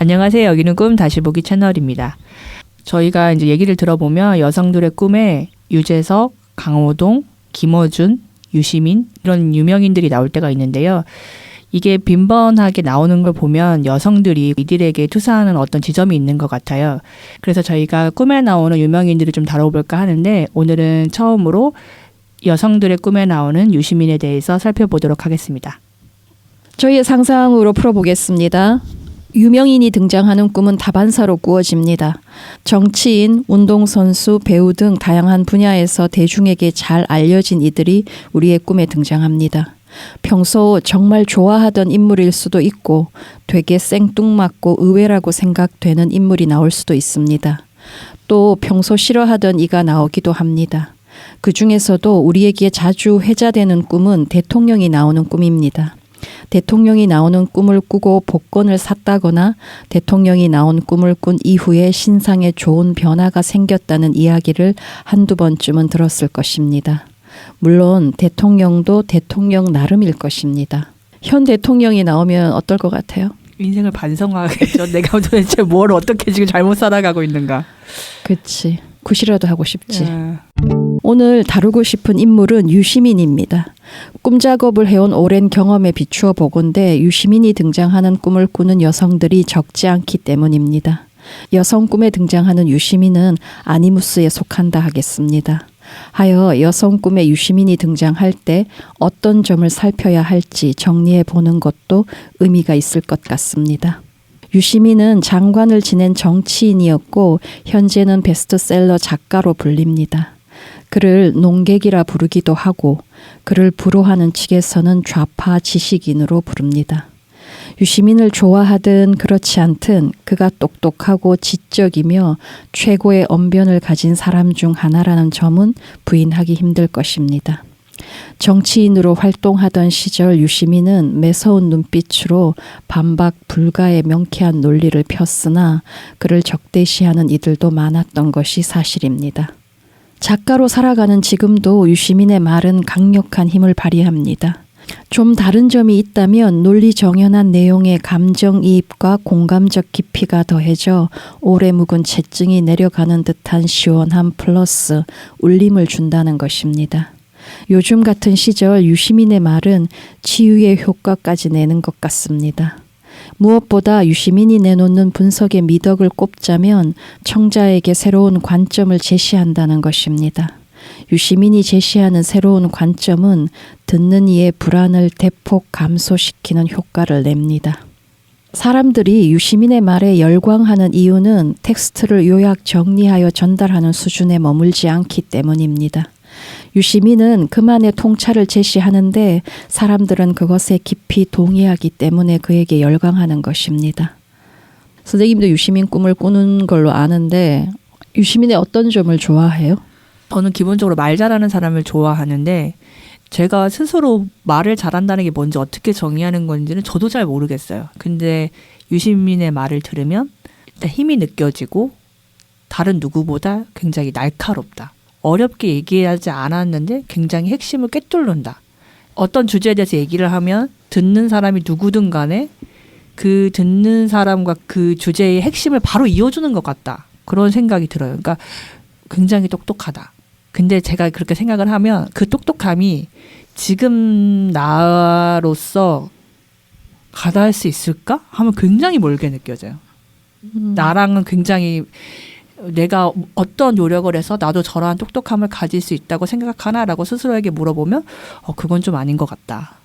안녕하세요. 여기는 꿈 다시 보기 채널입니다. 저희가 이제 얘기를 들어보면 여성들의 꿈에 유재석, 강호동, 김어준, 유시민 이런 유명인들이 나올 때가 있는데요. 이게 빈번하게 나오는 걸 보면 여성들이 이들에게 투사하는 어떤 지점이 있는 것 같아요. 그래서 저희가 꿈에 나오는 유명인들을 좀 다뤄볼까 하는데 오늘은 처음으로 여성들의 꿈에 나오는 유시민에 대해서 살펴보도록 하겠습니다. 저희의 상상으로 풀어보겠습니다. 유명인이 등장하는 꿈은 다반사로 꾸어집니다. 정치인, 운동선수, 배우 등 다양한 분야에서 대중에게 잘 알려진 이들이 우리의 꿈에 등장합니다. 평소 정말 좋아하던 인물일 수도 있고 되게 생뚱맞고 의외라고 생각되는 인물이 나올 수도 있습니다. 또 평소 싫어하던 이가 나오기도 합니다. 그 중에서도 우리에게 자주 회자되는 꿈은 대통령이 나오는 꿈입니다. 대통령이 나오는 꿈을 꾸고 복권을 샀다거나 대통령이 나온 꿈을 꾼 이후에 신상에 좋은 변화가 생겼다는 이야기를 한두 번쯤은 들었을 것입니다. 물론 대통령도 대통령 나름일 것입니다. 현 대통령이 나오면 어떨 것 같아요? 인생을 반성하겠죠. 내가 도대체 뭘 어떻게 지금 잘못 살아가고 있는가. 그치. 굿이라도 하고 싶지. 오늘 다루고 싶은 인물은 유시민입니다. 꿈작업을 해온 오랜 경험에 비추어 보건대 유시민이 등장하는 꿈을 꾸는 여성들이 적지 않기 때문입니다. 여성 꿈에 등장하는 유시민은 아니무스에 속한다 하겠습니다. 하여 여성 꿈에 유시민이 등장할 때 어떤 점을 살펴야 할지 정리해 보는 것도 의미가 있을 것 같습니다. 유시민은 장관을 지낸 정치인이었고 현재는 베스트셀러 작가로 불립니다. 그를 농객이라 부르기도 하고 그를 부러워하는 측에서는 좌파 지식인으로 부릅니다. 유시민을 좋아하든 그렇지 않든 그가 똑똑하고 지적이며 최고의 언변을 가진 사람 중 하나라는 점은 부인하기 힘들 것입니다. 정치인으로 활동하던 시절 유시민은 매서운 눈빛으로 반박 불가의 명쾌한 논리를 폈으나 그를 적대시하는 이들도 많았던 것이 사실입니다. 작가로 살아가는 지금도 유시민의 말은 강력한 힘을 발휘합니다. 좀 다른 점이 있다면 논리 정연한 내용의 감정이입과 공감적 깊이가 더해져 오래 묵은 채증이 내려가는 듯한 시원함 플러스 울림을 준다는 것입니다. 요즘 같은 시절 유시민의 말은 치유의 효과까지 내는 것 같습니다. 무엇보다 유시민이 내놓는 분석의 미덕을 꼽자면 청자에게 새로운 관점을 제시한다는 것입니다. 유시민이 제시하는 새로운 관점은 듣는 이의 불안을 대폭 감소시키는 효과를 냅니다. 사람들이 유시민의 말에 열광하는 이유는 텍스트를 요약 정리하여 전달하는 수준에 머물지 않기 때문입니다. 유시민은 그만의 통찰을 제시하는데 사람들은 그것에 깊이 동의하기 때문에 그에게 열광하는 것입니다. 선생님도 유시민 꿈을 꾸는 걸로 아는데 유시민의 어떤 점을 좋아해요? 저는 기본적으로 말 잘하는 사람을 좋아하는데 제가 스스로 말을 잘한다는 게 뭔지 어떻게 정의하는 건지는 저도 잘 모르겠어요. 근데 유시민의 말을 들으면 일단 힘이 느껴지고 다른 누구보다 굉장히 날카롭다. 어렵게 얘기하지 않았는데 굉장히 핵심을 꿰뚫는다. 어떤 주제에 대해서 얘기를 하면 듣는 사람이 누구든 간에 그 듣는 사람과 그 주제의 핵심을 바로 이어주는 것 같다. 그런 생각이 들어요. 그러니까 굉장히 똑똑하다. 근데 제가 그렇게 생각을 하면 그 똑똑함이 지금 나로서 가닿을 수 있을까? 하면 굉장히 멀게 느껴져요. 나랑은 굉장히 내가 어떤 노력을 해서 나도 저러한 똑똑함을 가질 수 있다고 생각하나라고 스스로에게 물어보면 그건 좀 아닌 것 같다.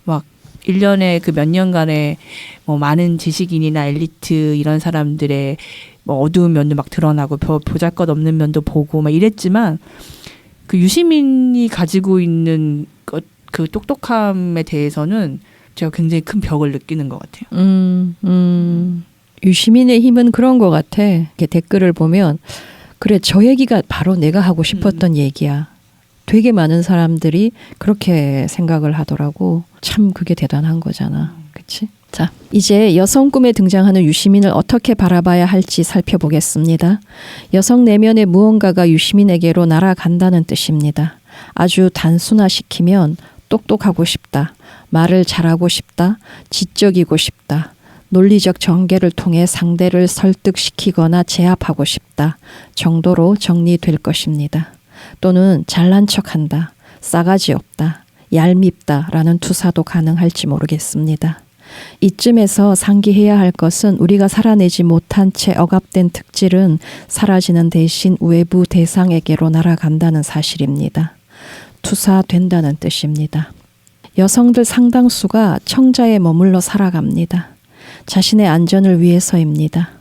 막 1년에 그 몇 년간의 뭐 많은 지식인이나 엘리트 이런 사람들의 뭐 어두운 면도 막 드러나고 보잘것없는 면도 보고 막 이랬지만 그 유시민이 가지고 있는 그 똑똑함에 대해서는 제가 굉장히 큰 벽을 느끼는 것 같아요. 유시민의 힘은 그런 것 같아. 이렇게 댓글을 보면 그래 저 얘기가 바로 내가 하고 싶었던 얘기야. 되게 많은 사람들이 그렇게 생각을 하더라고. 참 그게 대단한 거잖아. 그치? 자, 이제 여성 꿈에 등장하는 유시민을 어떻게 바라봐야 할지 살펴보겠습니다. 여성 내면의 무언가가 유시민에게로 날아간다는 뜻입니다. 아주 단순화시키면 똑똑하고 싶다, 말을 잘하고 싶다, 지적이고 싶다, 논리적 전개를 통해 상대를 설득시키거나 제압하고 싶다 정도로 정리될 것입니다. 또는 잘난 척한다, 싸가지 없다, 얄밉다라는 투사도 가능할지 모르겠습니다. 이쯤에서 상기해야 할 것은 우리가 살아내지 못한 채 억압된 특질은 사라지는 대신 외부 대상에게로 날아간다는 사실입니다. 투사된다는 뜻입니다. 여성들 상당수가 청자에 머물러 살아갑니다. 자신의 안전을 위해서입니다.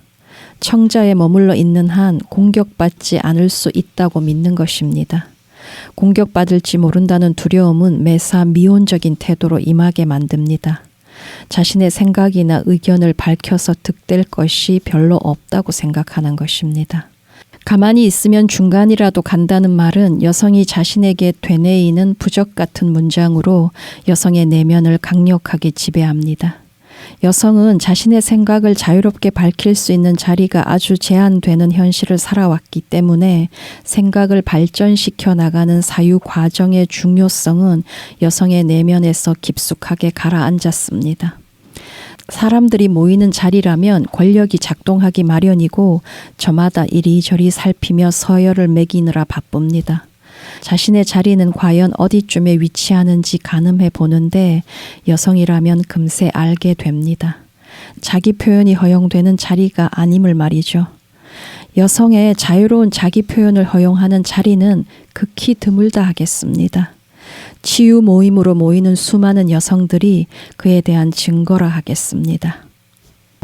청자에 머물러 있는 한 공격받지 않을 수 있다고 믿는 것입니다. 공격받을지 모른다는 두려움은 매사 미온적인 태도로 임하게 만듭니다. 자신의 생각이나 의견을 밝혀서 득될 것이 별로 없다고 생각하는 것입니다. 가만히 있으면 중간이라도 간다는 말은 여성이 자신에게 되뇌이는 부적 같은 문장으로 여성의 내면을 강력하게 지배합니다. 여성은 자신의 생각을 자유롭게 밝힐 수 있는 자리가 아주 제한되는 현실을 살아왔기 때문에 생각을 발전시켜 나가는 사유 과정의 중요성은 여성의 내면에서 깊숙하게 가라앉았습니다. 사람들이 모이는 자리라면 권력이 작동하기 마련이고 저마다 이리저리 살피며 서열을 매기느라 바쁩니다. 자신의 자리는 과연 어디쯤에 위치하는지 가늠해 보는데 여성이라면 금세 알게 됩니다. 자기 표현이 허용되는 자리가 아님을 말이죠. 여성의 자유로운 자기 표현을 허용하는 자리는 극히 드물다 하겠습니다. 치유 모임으로 모이는 수많은 여성들이 그에 대한 증거라 하겠습니다.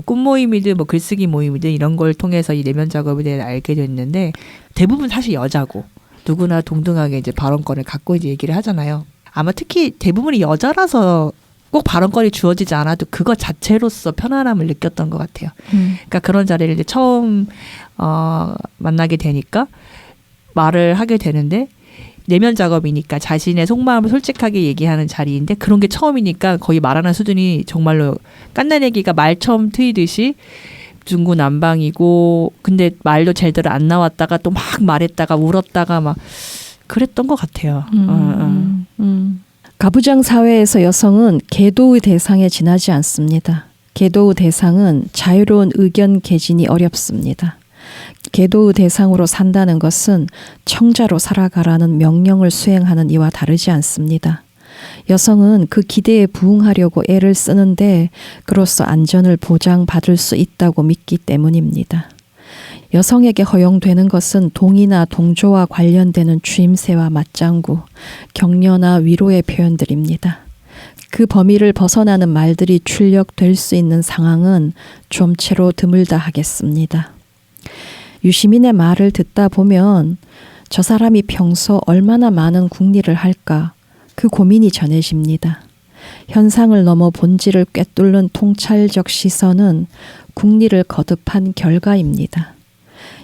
꿈 모임이든 뭐 글쓰기 모임이든 이런 걸 통해서 이 내면 작업에 대해 알게 됐는데 대부분 사실 여자고 누구나 동등하게 이제 발언권을 갖고 이제 얘기를 하잖아요. 아마 특히 대부분이 여자라서 꼭 발언권이 주어지지 않아도 그것 자체로서 편안함을 느꼈던 것 같아요. 그러니까 그런 자리를 이제 처음 만나게 되니까 말을 하게 되는데 내면 작업이니까 자신의 속마음을 솔직하게 얘기하는 자리인데 그런 게 처음이니까 거의 말하는 수준이 정말로 깐난애기가 말 처음 트이듯이 중구난방이고 근데 말도 제대로 안 나왔다가 또 막 말했다가 울었다가 막 그랬던 것 같아요. 가부장 사회에서 여성은 계도의 대상에 지나지 않습니다. 계도의 대상은 자유로운 의견 개진이 어렵습니다. 계도의 대상으로 산다는 것은 청자로 살아가라는 명령을 수행하는 이와 다르지 않습니다. 여성은 그 기대에 부응하려고 애를 쓰는데 그로써 안전을 보장받을 수 있다고 믿기 때문입니다. 여성에게 허용되는 것은 동의나 동조와 관련되는 추임새와 맞장구, 격려나 위로의 표현들입니다. 그 범위를 벗어나는 말들이 출력될 수 있는 상황은 좀채로 드물다 하겠습니다. 유시민의 말을 듣다 보면 저 사람이 평소 얼마나 많은 궁리를 할까 그 고민이 전해집니다. 현상을 넘어 본질을 꿰뚫는 통찰적 시선은 궁리를 거듭한 결과입니다.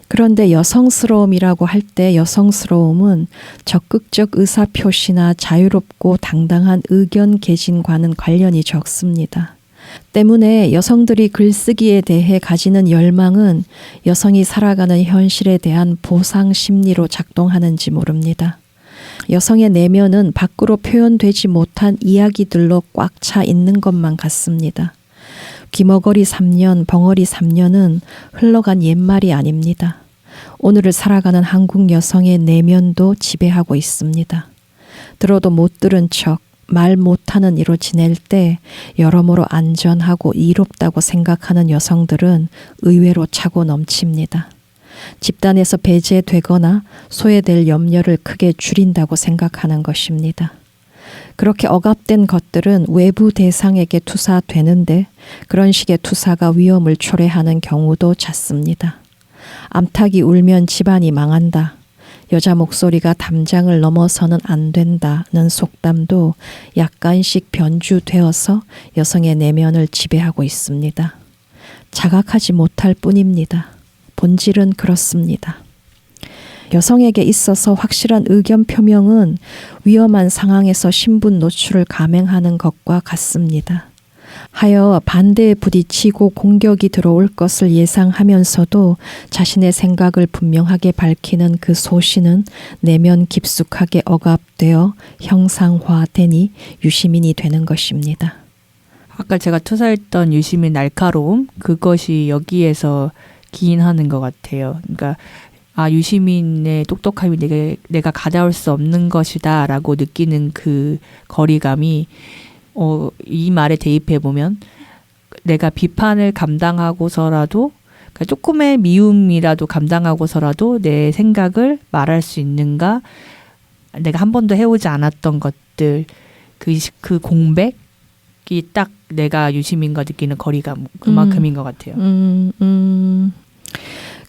그런데 여성스러움이라고 할 때 여성스러움은 적극적 의사표시나 자유롭고 당당한 의견 개진과는 관련이 적습니다. 때문에 여성들이 글쓰기에 대해 가지는 열망은 여성이 살아가는 현실에 대한 보상 심리로 작동하는지 모릅니다. 여성의 내면은 밖으로 표현되지 못한 이야기들로 꽉 차 있는 것만 같습니다. 귀머거리 3년, 벙어리 3년은 흘러간 옛말이 아닙니다. 오늘을 살아가는 한국 여성의 내면도 지배하고 있습니다. 들어도 못 들은 척, 말 못하는 이로 지낼 때 여러모로 안전하고 이롭다고 생각하는 여성들은 의외로 차고 넘칩니다. 집단에서 배제되거나 소외될 염려를 크게 줄인다고 생각하는 것입니다. 그렇게 억압된 것들은 외부 대상에게 투사되는데 그런 식의 투사가 위험을 초래하는 경우도 잦습니다. 암탉이 울면 집안이 망한다. 여자 목소리가 담장을 넘어서는 안 된다는 속담도 약간씩 변주되어서 여성의 내면을 지배하고 있습니다. 자각하지 못할 뿐입니다. 본질은 그렇습니다. 여성에게 있어서 확실한 의견 표명은 위험한 상황에서 신분 노출을 감행하는 것과 같습니다. 하여 반대에 부딪히고 공격이 들어올 것을 예상하면서도 자신의 생각을 분명하게 밝히는 그 소신은 내면 깊숙하게 억압되어 형상화되니 유시민이 되는 것입니다. 아까 제가 투사했던 유시민 날카로움 그것이 여기에서 기인하는 것 같아요. 그러니까 유시민의 똑똑함이 내가 가져올 수 없는 것이다라고 느끼는 그 거리감이 이 말에 대입해 보면 내가 비판을 감당하고서라도 그러니까 조금의 미움이라도 감당하고서라도 내 생각을 말할 수 있는가, 내가 한 번도 해오지 않았던 것들, 그 공백이 딱 내가 유시민과 느끼는 거리감 그만큼인 것 같아요.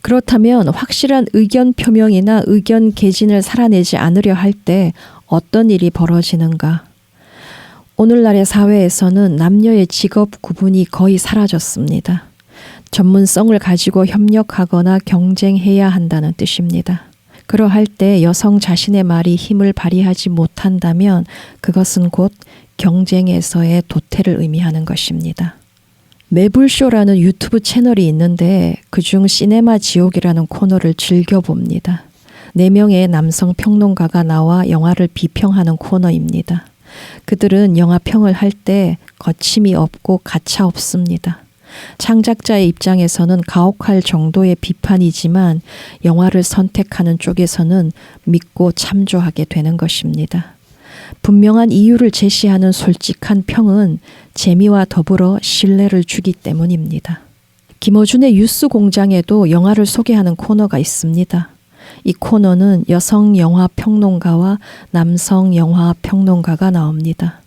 그렇다면 확실한 의견 표명이나 의견 개진을 살아내지 않으려 할 때 어떤 일이 벌어지는가? 오늘날의 사회에서는 남녀의 직업 구분이 거의 사라졌습니다. 전문성을 가지고 협력하거나 경쟁해야 한다는 뜻입니다. 그러할 때 여성 자신의 말이 힘을 발휘하지 못한다면 그것은 곧 경쟁에서의 도태를 의미하는 것입니다. 매불쇼라는 유튜브 채널이 있는데 그중 시네마 지옥이라는 코너를 즐겨봅니다. 4명의 남성 평론가가 나와 영화를 비평하는 코너입니다. 그들은 영화평을 할 때 거침이 없고 가차 없습니다. 창작자의 입장에서는 가혹할 정도의 비판이지만 영화를 선택하는 쪽에서는 믿고 참조하게 되는 것입니다. 분명한 이유를 제시하는 솔직한 평은 재미와 더불어 신뢰를 주기 때문입니다. 김어준의 뉴스공장에도 영화를 소개하는 코너가 있습니다. 이 코너는 여성 영화 평론가와 남성 영화 평론가가 나옵니다.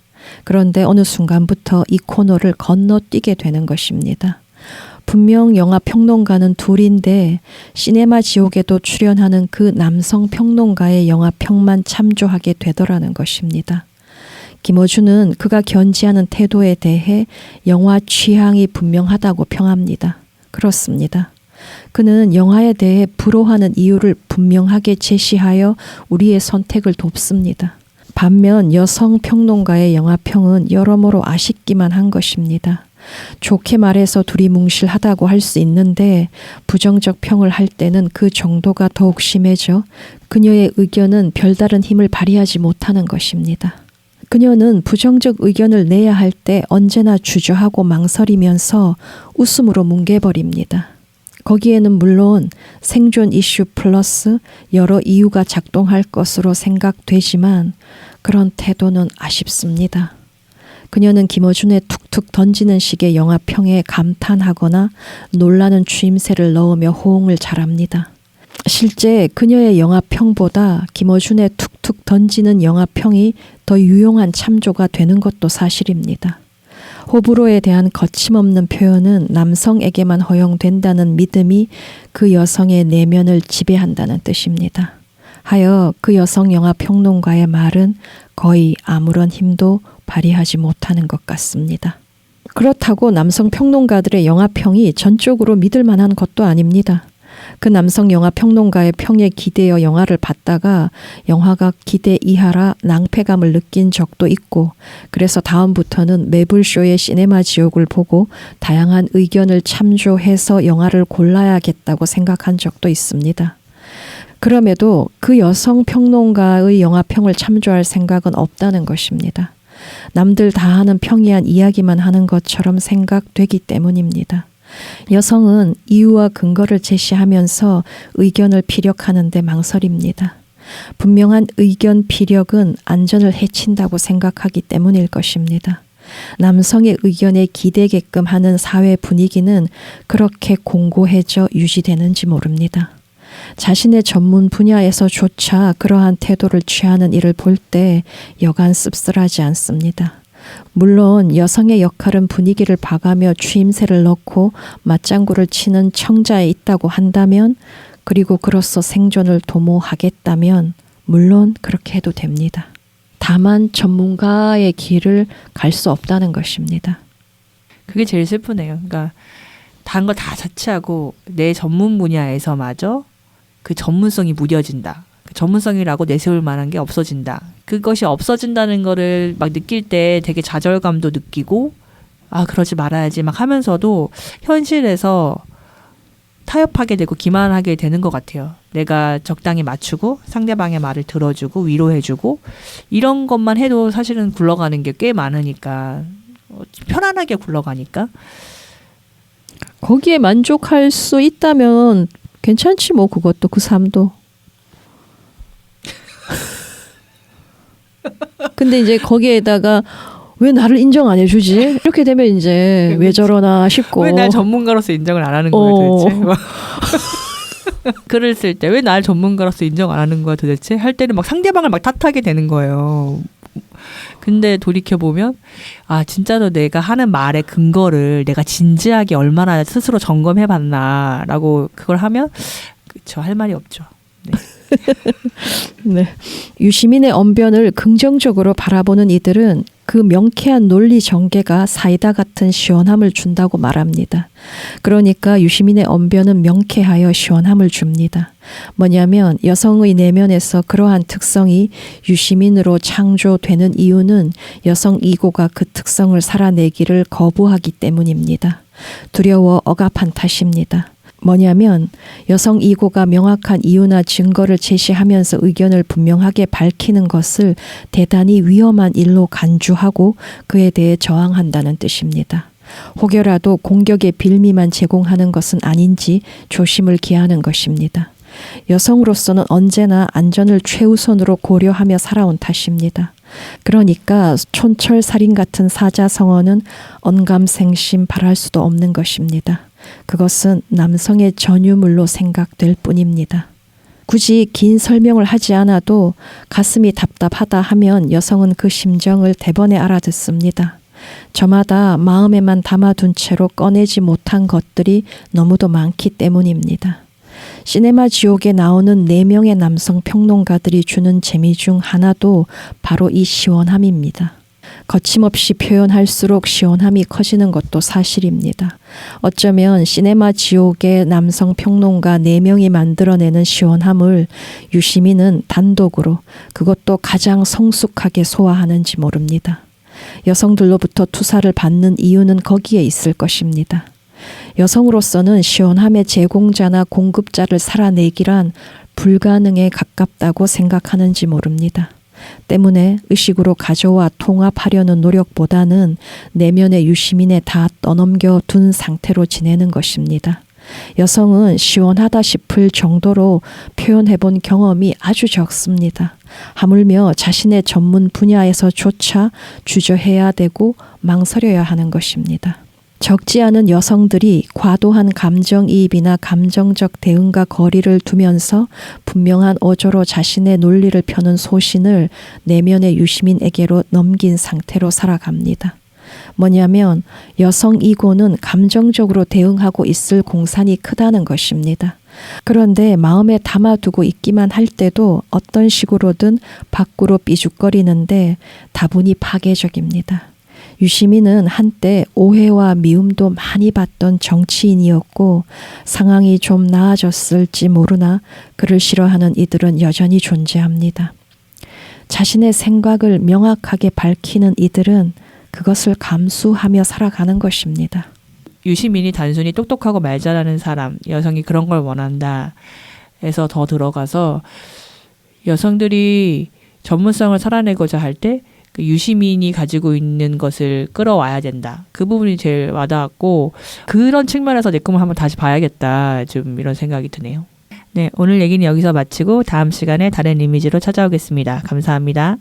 그런데 어느 순간부터 이 코너를 건너뛰게 되는 것입니다. 분명 영화 평론가는 둘인데 시네마 지옥에도 출연하는 그 남성 평론가의 영화평만 참조하게 되더라는 것입니다. 김어준은 그가 견지하는 태도에 대해 영화 취향이 분명하다고 평합니다. 그렇습니다. 그는 영화에 대해 불호하는 이유를 분명하게 제시하여 우리의 선택을 돕습니다. 반면 여성 평론가의 영화평은 여러모로 아쉽기만 한 것입니다. 좋게 말해서 둘이 뭉실하다고 할 수 있는데 부정적 평을 할 때는 그 정도가 더욱 심해져 그녀의 의견은 별다른 힘을 발휘하지 못하는 것입니다. 그녀는 부정적 의견을 내야 할 때 언제나 주저하고 망설이면서 웃음으로 뭉개버립니다. 거기에는 물론 생존 이슈 플러스 여러 이유가 작동할 것으로 생각되지만 그런 태도는 아쉽습니다. 그녀는 김어준의 툭툭 던지는 식의 영화평에 감탄하거나 놀라는 추임새를 넣으며 호응을 잘합니다. 실제 그녀의 영화평보다 김어준의 툭툭 던지는 영화평이 더 유용한 참조가 되는 것도 사실입니다. 호불호에 대한 거침없는 표현은 남성에게만 허용된다는 믿음이 그 여성의 내면을 지배한다는 뜻입니다. 하여 그 여성 영화 평론가의 말은 거의 아무런 힘도 발휘하지 못하는 것 같습니다. 그렇다고 남성 평론가들의 영화평이 전적으로 믿을 만한 것도 아닙니다. 그 남성 영화 평론가의 평에 기대어 영화를 봤다가 영화가 기대 이하라 낭패감을 느낀 적도 있고 그래서 다음부터는 매불쇼의 시네마 지옥을 보고 다양한 의견을 참조해서 영화를 골라야겠다고 생각한 적도 있습니다. 그럼에도 그 여성 평론가의 영화평을 참조할 생각은 없다는 것입니다. 남들 다 하는 평이한 이야기만 하는 것처럼 생각되기 때문입니다. 여성은 이유와 근거를 제시하면서 의견을 피력하는 데 망설입니다. 분명한 의견 피력은 안전을 해친다고 생각하기 때문일 것입니다. 남성의 의견에 기대게끔 하는 사회 분위기는 그렇게 공고해져 유지되는지 모릅니다. 자신의 전문 분야에서조차 그러한 태도를 취하는 이를 볼 때 여간 씁쓸하지 않습니다. 물론 여성의 역할은 분위기를 봐가며 추임새를 넣고 맞장구를 치는 청자에 있다고 한다면 그리고 그로써 생존을 도모하겠다면 물론 그렇게 해도 됩니다. 다만 전문가의 길을 갈 수 없다는 것입니다. 그게 제일 슬프네요. 그러니까 다른 거 다 자체하고 내 전문 분야에서마저 그 전문성이 무뎌진다. 전문성이라고 내세울 만한 게 없어진다. 그것이 없어진다는 거를 막 느낄 때 되게 좌절감도 느끼고 그러지 말아야지 막 하면서도 현실에서 타협하게 되고 기만하게 되는 것 같아요. 내가 적당히 맞추고 상대방의 말을 들어주고 위로해주고 이런 것만 해도 사실은 굴러가는 게 꽤 많으니까 편안하게 굴러가니까. 거기에 만족할 수 있다면 괜찮지 뭐 그것도 그 삶도. 근데 이제 거기에다가 왜 나를 인정 안 해주지? 이렇게 되면 이제 왜 저러나 싶고. 왜 날 전문가로서 인정을 안 하는 거야 도대체? 글을 쓸 때 왜 날 전문가로서 인정 안 하는 거야 도대체? 할 때는 막 상대방을 막 탓하게 되는 거예요. 근데 돌이켜보면 아 진짜로 내가 하는 말의 근거를 내가 진지하게 얼마나 스스로 점검해봤나 라고 그걸 하면 그쵸 할 말이 없죠. 네. 네. 유시민의 언변을 긍정적으로 바라보는 이들은 그 명쾌한 논리 전개가 사이다 같은 시원함을 준다고 말합니다. 그러니까 유시민의 언변은 명쾌하여 시원함을 줍니다. 뭐냐면 여성의 내면에서 그러한 특성이 유시민으로 창조되는 이유는 여성 이고가 그 특성을 살아내기를 거부하기 때문입니다. 두려워 억압한 탓입니다. 뭐냐면 여성 이고가 명확한 이유나 증거를 제시하면서 의견을 분명하게 밝히는 것을 대단히 위험한 일로 간주하고 그에 대해 저항한다는 뜻입니다. 혹여라도 공격의 빌미만 제공하는 것은 아닌지 조심을 기하는 것입니다. 여성으로서는 언제나 안전을 최우선으로 고려하며 살아온 탓입니다. 그러니까 촌철살인 같은 사자성어는 언감생심 바랄 수도 없는 것입니다. 그것은 남성의 전유물로 생각될 뿐입니다. 굳이 긴 설명을 하지 않아도 가슴이 답답하다 하면 여성은 그 심정을 대번에 알아듣습니다. 저마다 마음에만 담아둔 채로 꺼내지 못한 것들이 너무도 많기 때문입니다. 시네마 지옥에 나오는 4명의 남성 평론가들이 주는 재미 중 하나도 바로 이 시원함입니다. 거침없이 표현할수록 시원함이 커지는 것도 사실입니다. 어쩌면 시네마 지옥의 남성 평론가 4명이 만들어내는 시원함을 유시민은 단독으로 그것도 가장 성숙하게 소화하는지 모릅니다. 여성들로부터 투사를 받는 이유는 거기에 있을 것입니다. 여성으로서는 시원함의 제공자나 공급자를 살아내기란 불가능에 가깝다고 생각하는지 모릅니다. 때문에 의식으로 가져와 통합하려는 노력보다는 내면의 유시민에 다 떠넘겨 둔 상태로 지내는 것입니다. 여성은 시원하다 싶을 정도로 표현해본 경험이 아주 적습니다. 하물며 자신의 전문 분야에서조차 주저해야 되고 망설여야 하는 것입니다. 적지 않은 여성들이 과도한 감정이입이나 감정적 대응과 거리를 두면서 분명한 어조로 자신의 논리를 펴는 소신을 내면의 유시민에게로 넘긴 상태로 살아갑니다. 뭐냐면 여성 이고는 감정적으로 대응하고 있을 공산이 크다는 것입니다. 그런데 마음에 담아두고 있기만 할 때도 어떤 식으로든 밖으로 삐죽거리는데 다분히 파괴적입니다. 유시민은 한때 오해와 미움도 많이 받던 정치인이었고 상황이 좀 나아졌을지 모르나 그를 싫어하는 이들은 여전히 존재합니다. 자신의 생각을 명확하게 밝히는 이들은 그것을 감수하며 살아가는 것입니다. 유시민이 단순히 똑똑하고 말 잘하는 사람, 여성이 그런 걸 원한다 에서 더 들어가서 여성들이 전문성을 살아내고자 할 때 그 유시민이 가지고 있는 것을 끌어와야 된다. 그 부분이 제일 와닿았고 그런 측면에서 내 꿈을 한번 다시 봐야겠다. 좀 이런 생각이 드네요. 네, 오늘 얘기는 여기서 마치고 다음 시간에 다른 이미지로 찾아오겠습니다. 감사합니다.